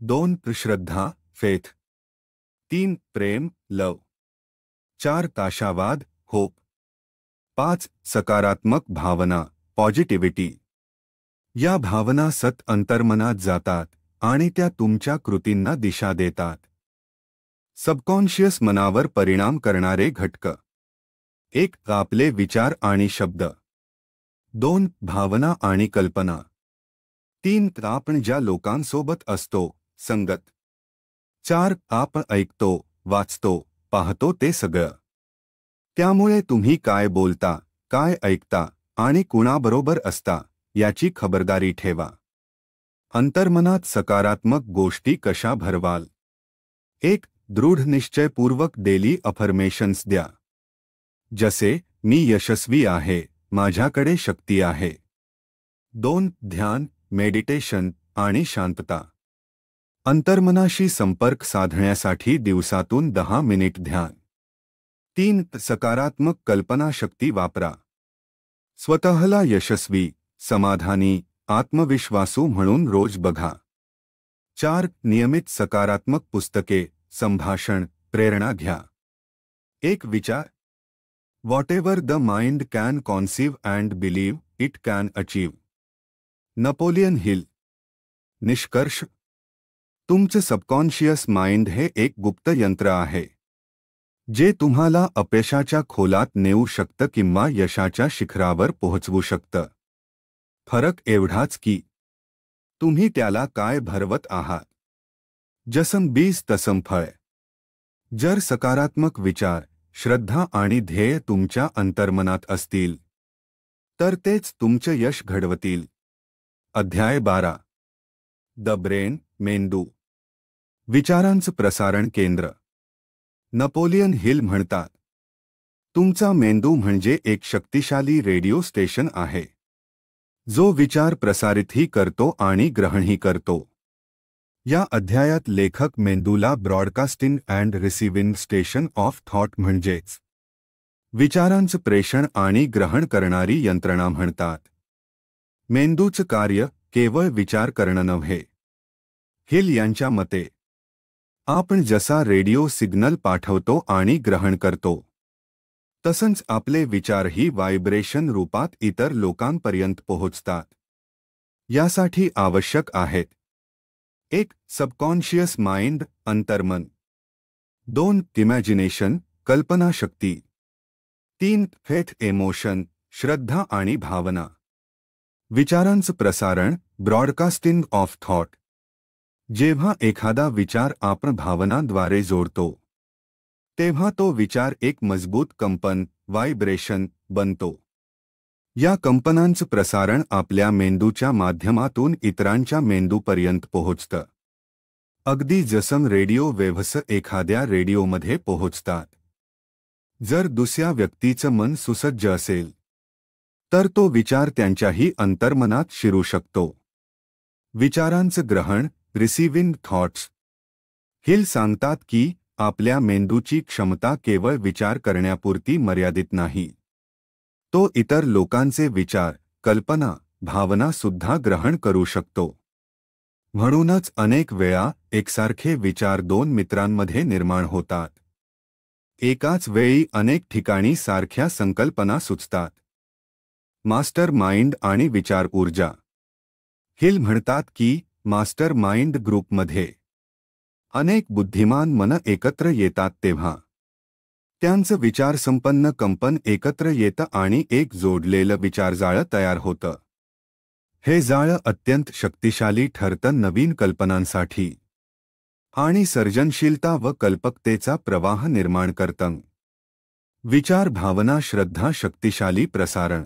2. श्रद्धा, फेथ. 3. प्रेम, लव. 4. आशावाद, होप. 5. सकारात्मक भावना, पॉझिटिव्हिटी. या भावना सत अंतर्मनात जातात आणि त्या तुमच्या कृतींना दिशा देतात. सबकॉन्शियस मनावर परिणाम करणारे घटक. 1. आपले विचार आणि शब्द. 2. भावना आणि कल्पना. 3. आपण ज्या लोकांसोबत असतो, संगत. 4. आपण ऐकतो, वाचतो, पाहतो ते सगळं. त्यामुळे तुम्ही काय बोलता, काय ऐकता आणि कुणाबरोबर असता याची खबरदारी ठेवा. अंतर्मनात सकारात्मक गोष्टी कशा भरवाल? 1. दृढ निश्चयपूर्वक डेली अफर्मेशन्स द्या. जसे, मी यशस्वी आहे, माझ्याकडे शक्ती आहे. 2. ध्यान, मेडिटेशन आणि शांतता. अंतर्मनाशी संपर्क साधण्यासाठी दिवसातून 10 मिनिट ध्यान. 3. सकारात्मक कल्पनाशक्ती वापरा. स्वतःला यशस्वी, समाधानी, आत्मविश्वासू म्हणून रोज बघा. 4. नियमित सकारात्मक पुस्तके, संभाषण, प्रेरणा घ्या. 1 विचार. Whatever the mind can conceive and believe, it can achieve. Napoleon Hill. निष्कर्ष. तुमचं सबकॉन्शियस माइंड हे एक गुप्त यंत्र आहे, जे तुम्हाला अपयशाच्या खोलात नेऊ शकतं किंवा यशाच्या शिखरावर पोहोचवू शकतं. फरक एवढाच की तुम्ही त्याला काय भरवत आहात. जसं बीज तसं फळ. जर सकारात्मक विचार, श्रद्धा आणि ध्येय तुमच्या अंतर्मनात असतील तर तेच तुमचं यश घडवतील. अध्याय 12. द ब्रेन, मेंदू. विचारांचं प्रसारण केंद्र. नेपोलियन हिल म्हणतात, तुमचा मेंदू म्हणजे एक शक्तिशाली रेडिओ स्टेशन आहे, जो विचार प्रसारितही करतो आणि ग्रहणही करतो. या अध्यायात लेखक मेंदूला broadcasting and receiving station of thought म्हणजेच विचारांचं प्रेषण आणि ग्रहण करणारी यंत्रणा म्हणतात. मेंदूचं कार्य केवळ विचार करणं नव्हे. हिल यांच्या मते, आपण जसा रेडिओ सिग्नल पाठवतो आणि ग्रहण करतो, तसंच आपले विचारही व्हायब्रेशन रूपात इतर लोकांपर्यंत पोहोचतात. यासाठी आवश्यक आहेत: 1. सबकॉन्शियस माइंड, अंतर्मन. 2. इमॅजिनेशन, कल्पनाशक्ती. 3. फेथ, इमोशन, श्रद्धा आणि भावना. विचारांचं प्रसारण, ब्रॉडकास्टिंग ऑफ थॉट. जेव्हा एखादा विचार आपण भावनांद्वारे जोडतो, तेव्हा तो विचार एक मजबूत कंपन व्हायब्रेशन बनतो. या कंपनांचं प्रसारण आपल्या मेंदूच्या माध्यमातून इतरांच्या मेंदूपर्यंत पोहोचतं. अगदी जसं रेडिओ वेव्हस एखाद्या रेडिओमध्ये पोहोचतात. जर दुसऱ्या व्यक्तीचं मन सुसज्ज असेल तर तो विचार त्यांच्याही अंतर्मनात शिरू शकतो. विचारांचं ग्रहण रिसिव्हिंग थॉट्स. हिल सांगतात की आपल्या मेंदूची क्षमता केवळ विचार करण्यापुरती मर्यादित नाही. तो इतर लोकांचे विचार, कल्पना, भावना सुद्धा ग्रहण करू शकतो. म्हणूनच अनेक वेळा एकसारखे विचार दोन मित्रांमध्ये निर्माण होतात. एकाच वेळी अनेक ठिकाणी सारख्या संकल्पना सुचतात. मास्टर माइंड आणि विचार ऊर्जा. हिल म्हणतात की मास्टर माइंड ग्रुपमध्ये अनेक बुद्धिमान मन एकत्र येतात तेव्हा त्यांचं विचारसंपन्न कंपन एकत्र येतं आणि एक जोडलेलं विचारजाळं तयार होतं. हे जाळं अत्यंत शक्तिशाली ठरतं नवीन कल्पनांसाठी आणि सर्जनशीलता व कल्पकतेचा प्रवाह निर्माण करतं. विचार भावना श्रद्धा शक्तिशाली प्रसारण.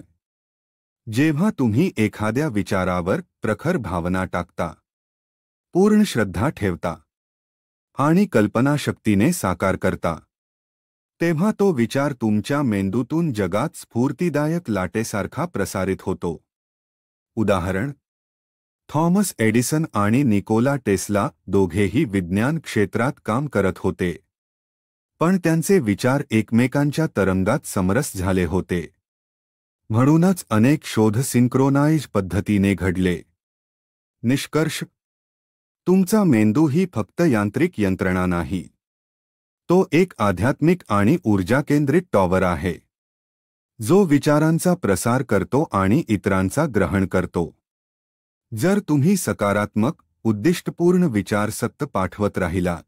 जेव्हा तुम्ही एखाद्या विचारावर प्रखर भावना टाकता, पूर्ण श्रद्धा ठेवता आणि कल्पनाशक्तीने साकार करता, तेव्हा तो विचार तुमच्या मेंदूतून जगात स्फूर्तिदायक लाटेसारखा प्रसारित होतो. उदाहरण: थॉमस एडिसन आणि निकोला टेस्ला दोघेही विज्ञान क्षेत्रात काम करत होते, पण त्यांचे विचार एकमेकांच्या तरंगात समरस झाले होते. म्हणूनच अनेक शोध सिंक्रोनाइज पद्धतीने घडले. निष्कर्ष: तुमचा मेंदू ही फक्त यांत्रिक यंत्रणा नाही. तो एक आध्यात्मिक आणि ऊर्जाकेंद्रित टॉवर आहे, जो विचारांचा प्रसार करतो आणि इतरांचा ग्रहण करतो. जर तुम्ही सकारात्मक, उद्दिष्टपूर्ण विचार सतत पाठवत राहिलात,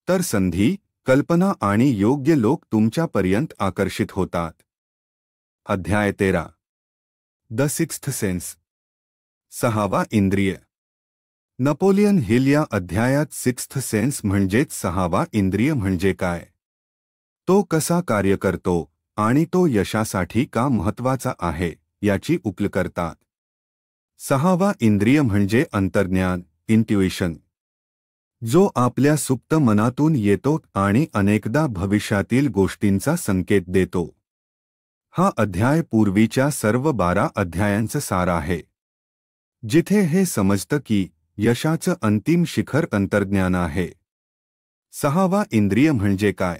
तर संधी, कल्पना आणि योग्य लोक तुमच्यापर्यंत आकर्षित होतात. अध्याय 13. The sixth sense. सहावा इंद्रिय. नपोलियन हिल या अध्यायात सिक्स्थ सेन्स म्हणजेच सहावा इंद्रिय म्हणजे काय, तो कसा कार्य करतो आणि तो यशासाठी का महत्त्वाचा आहे याची उकल करतात. सहावा इंद्रिय म्हणजे अंतर्ज्ञान, इंट्युइशन, जो आपल्या सुप्त मनातून येतो आणि अनेकदा भविष्यातील गोष्टींचा संकेत देतो. हा अध्याय पूर्वीच्या सर्व 12 अध्यायांचं सार आहे, जिथे हे समजतं की यशाचं अंतिम शिखर अंतर्ज्ञान आहे. सहावा इंद्रिय म्हणजे काय?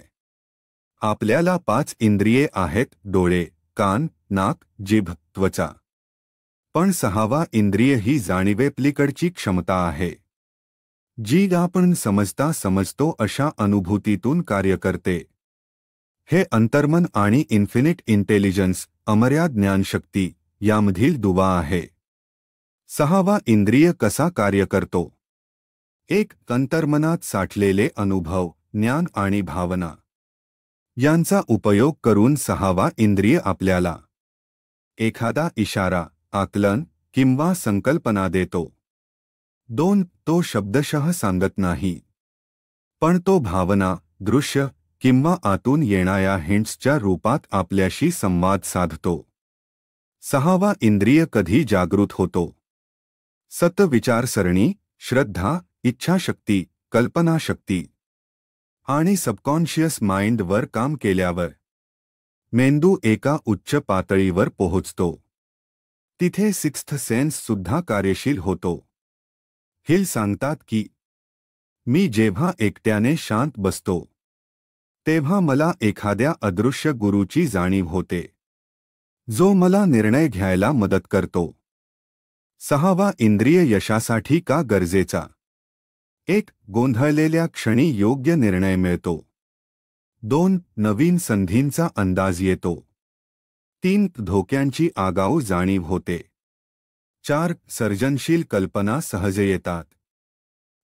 आपल्याला 5 इंद्रिये आहेत: डोळे, कान, नाक, जीभ, त्वचा. पण सहावा इंद्रिय ही जाणीवेपलीकडची क्षमता आहे, जी आपण समजतो अशा अनुभूतीतून कार्य करते. हे अंतर्मन आणि इन्फिनिट इंटेलिजन्स, अमर्याद ज्ञानशक्ती यामधील दुवा आहे. सहावा इंद्रिय कसा कार्य करतो? 1. अंतर्मनात साठलेले अनुभव, ज्ञान आणि भावना यांचा उपयोग करून सहावा इंद्रिय आपल्याला एखादा इशारा, आकलन किंवा संकल्पना देतो. 2. तो शब्दशः सांगत नाही, पण तो भावना, दृश्य किंवा आतून येणाऱ्या हिंट्सच्या रूपात आपल्याशी संवाद साधतो. सहावा इंद्रिय कधी जागृत होतो? सत विचारसरणी, श्रद्धा, इच्छाशक्ती, कल्पनाशक्ती आणि सबकॉन्शियस माइंडवर काम केल्यावर. मेंदू एका उच्च पातळीवर पोहोचतो. तिथे सिक्स्थ सेन्स सुद्धा कार्यशील होतो. हिल सांगतात की मी जेव्हा एकट्याने शांत बसतो, तेव्हा मला एखाद्या अदृश्य गुरूची जाणीव होते, जो मला निर्णय घ्यायला मदत करतो. सहावा इंद्रिय यशासाठी का गरजेचा? 1. गोंधळलेल्या क्षणी योग्य निर्णय मिळतो. 2. नवीन संधींचा अंदाज येतो. 3. धोक्यांची आगाऊ जाणीव होते. 4. सर्जनशील कल्पना सहज येतात.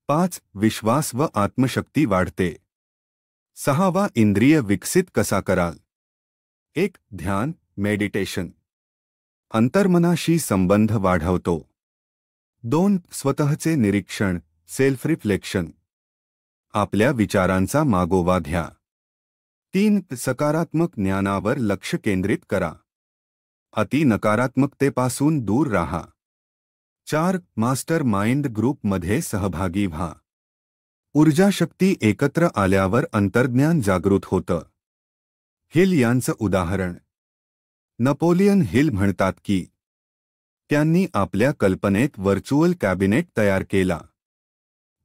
5. विश्वास व आत्मशक्ती वाढते. सहावा इंद्रिय विकसित कसा कराल? 1. ध्यान, मेडिटेशन, अंतर्मनाशी संबंध वाढवतो. 2. स्वतःचे निरीक्षण, सेल्फ रिफ्लेक्शन, आपल्या विचारांचा मागोवा घ्या. 3. सकारात्मक ज्ञानावर लक्ष केंद्रित करा. अति नकारात्मकतेपासून दूर राहा. 4. मास्टर माइंड ग्रुपमध्ये सहभागी व्हा. ऊर्जाशक्ती एकत्र आल्यावर अंतर्ज्ञान जागृत होतं. हिल यांचं उदाहरण. नेपोलियन हिल म्हणतात की त्यांनी आपल्या कल्पनेत व्हर्च्युअल कॅबिनेट तयार केला,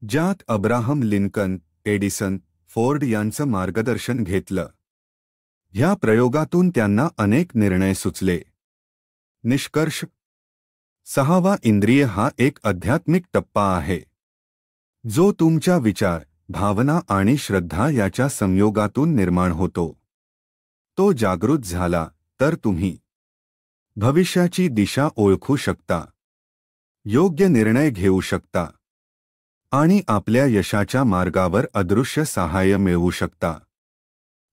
ज्यात अब्राहम लिंकन, एडिसन, फोर्ड यांचं मार्गदर्शन घेतलं. ह्या प्रयोगातून त्यांना अनेक निर्णय सुचले. निष्कर्ष. 6वा इंद्रिय हा एक आध्यात्मिक टप्पा आहे, जो तुमच्या विचार, भावना आणि श्रद्धा याच्या संयोगातून निर्माण होतो. तो जागृत झाला तर तुम्ही भविष्याची दिशा ओळखू शकता, योग्य निर्णय घेऊ शकता आणि आपल्या यशाच्या मार्गावर अदृश्य सहाय्य मिळवू शकता.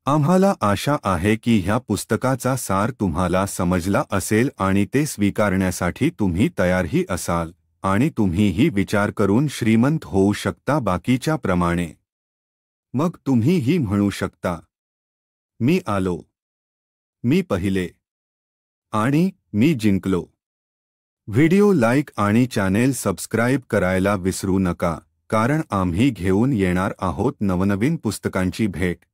आम्हाला आशा आहे की ह्या पुस्तकाचा सार तुम्हाला समजला असेल आणि ते स्वीकारण्यासाठी तुम्ही तयारही असाल आणि तुम्हीही विचार करून श्रीमंत होऊ शकता बाकीच्या प्रमाणे. मग तुम्हीही म्हणू शकता, मी आलो, मी पहिले आणि मी जिंकलो. व्हिडिओ लाईक आणि चॅनेल सबस्क्राईब करायला विसरू नका, कारण आम्ही घेऊन येणार आहोत नवनवीन पुस्तकांची भेट.